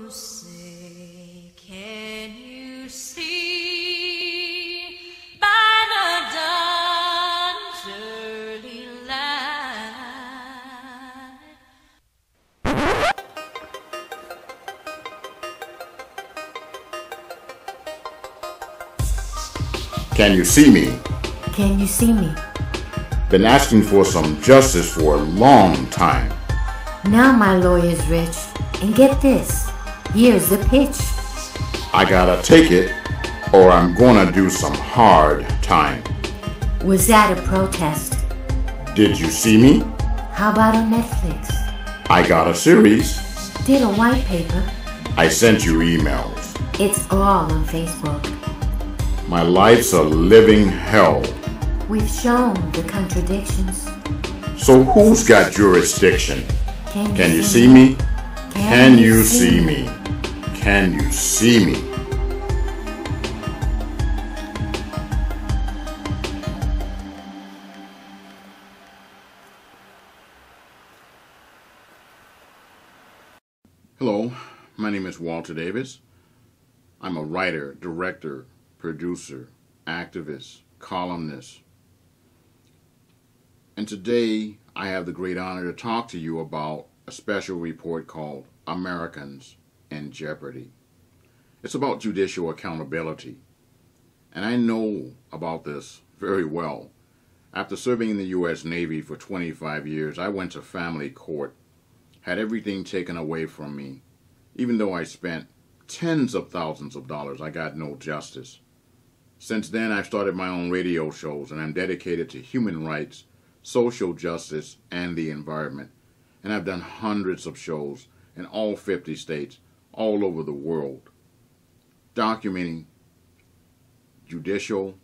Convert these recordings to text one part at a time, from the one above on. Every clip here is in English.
say, can you see by the dawn's early light? Can you see me? Can you see me? Been asking for some justice for a long time. Now my lawyer's rich. And get this, here's the pitch. I gotta take it, or I'm gonna do some hard time. Was that a protest? Did you see me? How about on Netflix? I got a series. Did a white paper? I sent you emails. It's all on Facebook. My life's a living hell. We've shown the contradictions. So who's got jurisdiction? Can you see me? Can you see me? Can you see me? Hello, my name is Walter Davis. I'm a writer, director, producer, activist, columnist. And today I have the great honor to talk to you about a special report called Americans in Jeopardy. It's about judicial accountability. And I know about this very well. After serving in the U.S. Navy for 25 years, I went to family court, had everything taken away from me. Even though I spent tens of thousands of dollars, I got no justice. Since then, I've started my own radio shows, and I'm dedicated to human rights, social justice, and the environment. And I've done hundreds of shows in all 50 states, all over the world, documenting judicial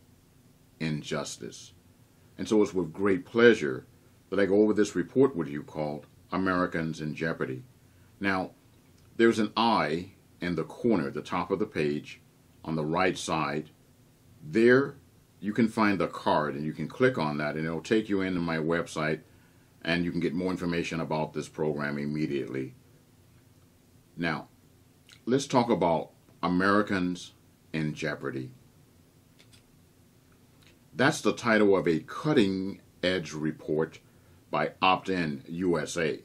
injustice. And so it's with great pleasure that I go over this report with you called Americans in Jeopardy. Now, there's an I in the corner, the top of the page, on the right side. There you can find the card, and you can click on that, and it'll take you into my website, and you can get more information about this program immediately. Now, let's talk about Americans in Jeopardy. That's the title of a cutting-edge report by Opt-in USA.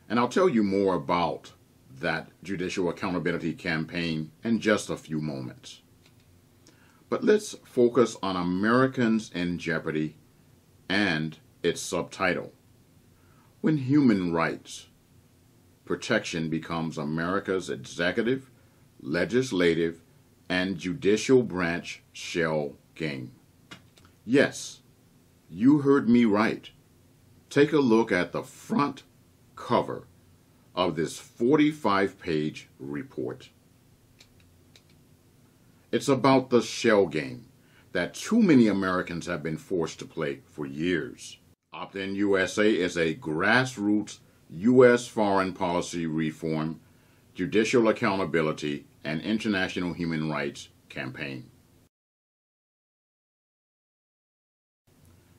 And I'll tell you more about that judicial accountability campaign in just a few moments. But let's focus on Americans in Jeopardy and its subtitle. When human rights protection becomes America's executive, legislative, and judicial branch shell game. Yes, you heard me right. Take a look at the front cover of this 45-page report. It's about the shell game that too many Americans have been forced to play for years. Opt-in USA is a grassroots U.S. foreign policy reform, judicial accountability, and international human rights campaign.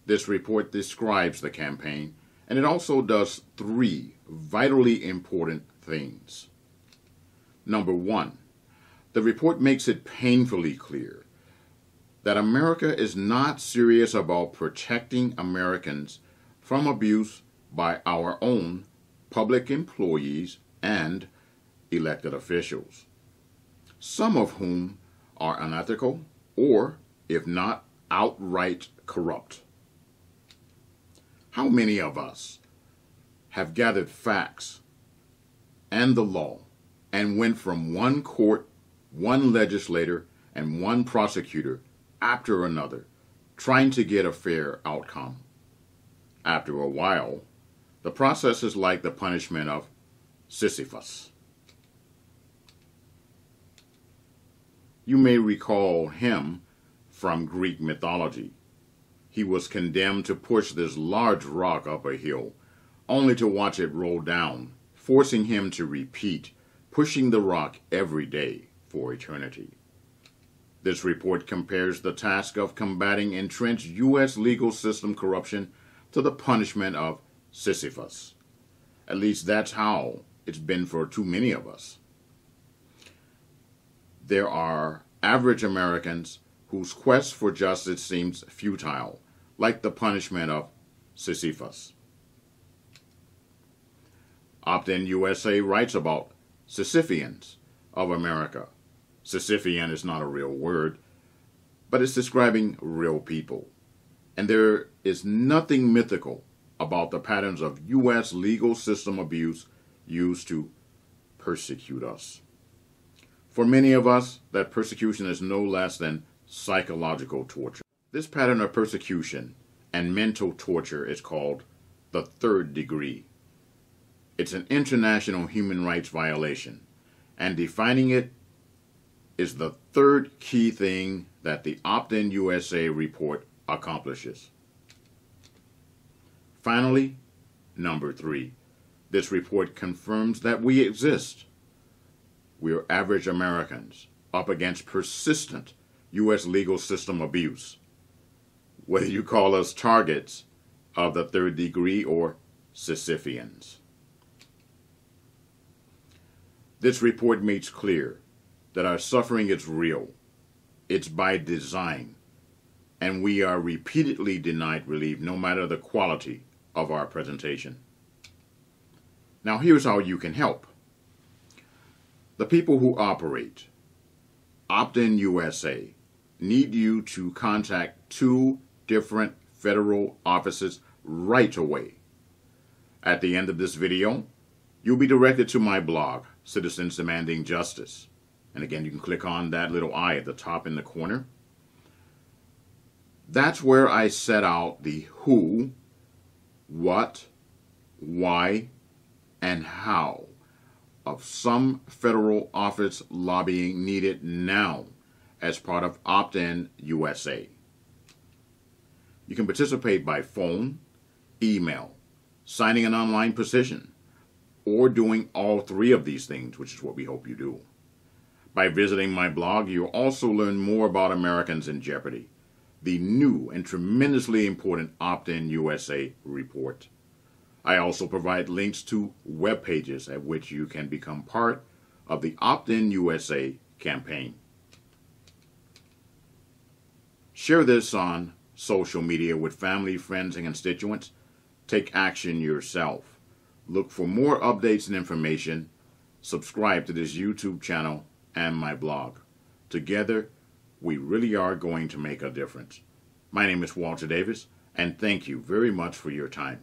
This report describes the campaign, and it also does three vitally important things. Number one, the report makes it painfully clear that America is not serious about protecting Americans from abuse by our own public employees and elected officials, some of whom are unethical or, if not, outright corrupt. How many of us have gathered facts and the law and went from one court, one legislator, and one prosecutor after another, trying to get a fair outcome? After a while, the process is like the punishment of Sisyphus. You may recall him from Greek mythology. He was condemned to push this large rock up a hill, only to watch it roll down, forcing him to repeat, pushing the rock every day for eternity. This report compares the task of combating entrenched U.S. legal system corruption to the punishment of Sisyphus. At least that's how it's been for too many of us. there are average Americans whose quest for justice seems futile, like the punishment of Sisyphus. Opt-in USA writes about Sisypheans of America. Sisyphean is not a real word, but it's describing real people. And there is nothing mythical about the patterns of U.S. legal system abuse used to persecute us. For many of us, that persecution is no less than psychological torture. This pattern of persecution and mental torture is called the third degree. It's an international human rights violation, and defining it is the third key thing that the Opt-in USA report accomplishes. Finally, number 3, this report confirms that we exist. We're average Americans up against persistent U.S. legal system abuse, whether you call us targets of the third degree or Sisypheans. This report makes clear that our suffering is real. It's by design, and we are repeatedly denied relief no matter the quality of our presentation. Now here's how you can help. The people who operate Opt-in USA need you to contact 2 different federal offices right away. At the end of this video, you'll be directed to my blog, Citizens Demanding Justice. And again, you can click on that little eye at the top in the corner. That's where I set out the who, what, why, and how of some federal office lobbying needed now as part of Opt-in USA. You can participate by phone, email, signing an online petition, or doing all 3 of these things, which is what we hope you do. By visiting my blog, you'll also learn more about Americans in Jeopardy, the new and tremendously important Opt-in USA report. I also provide links to web pages at which you can become part of the Opt-in USA campaign. Share this on social media with family, friends, and constituents. Take action yourself. Look for more updates and information. Subscribe to this YouTube channel and my blog. Together, we really are going to make a difference. My name is Walter Davis, and thank you very much for your time.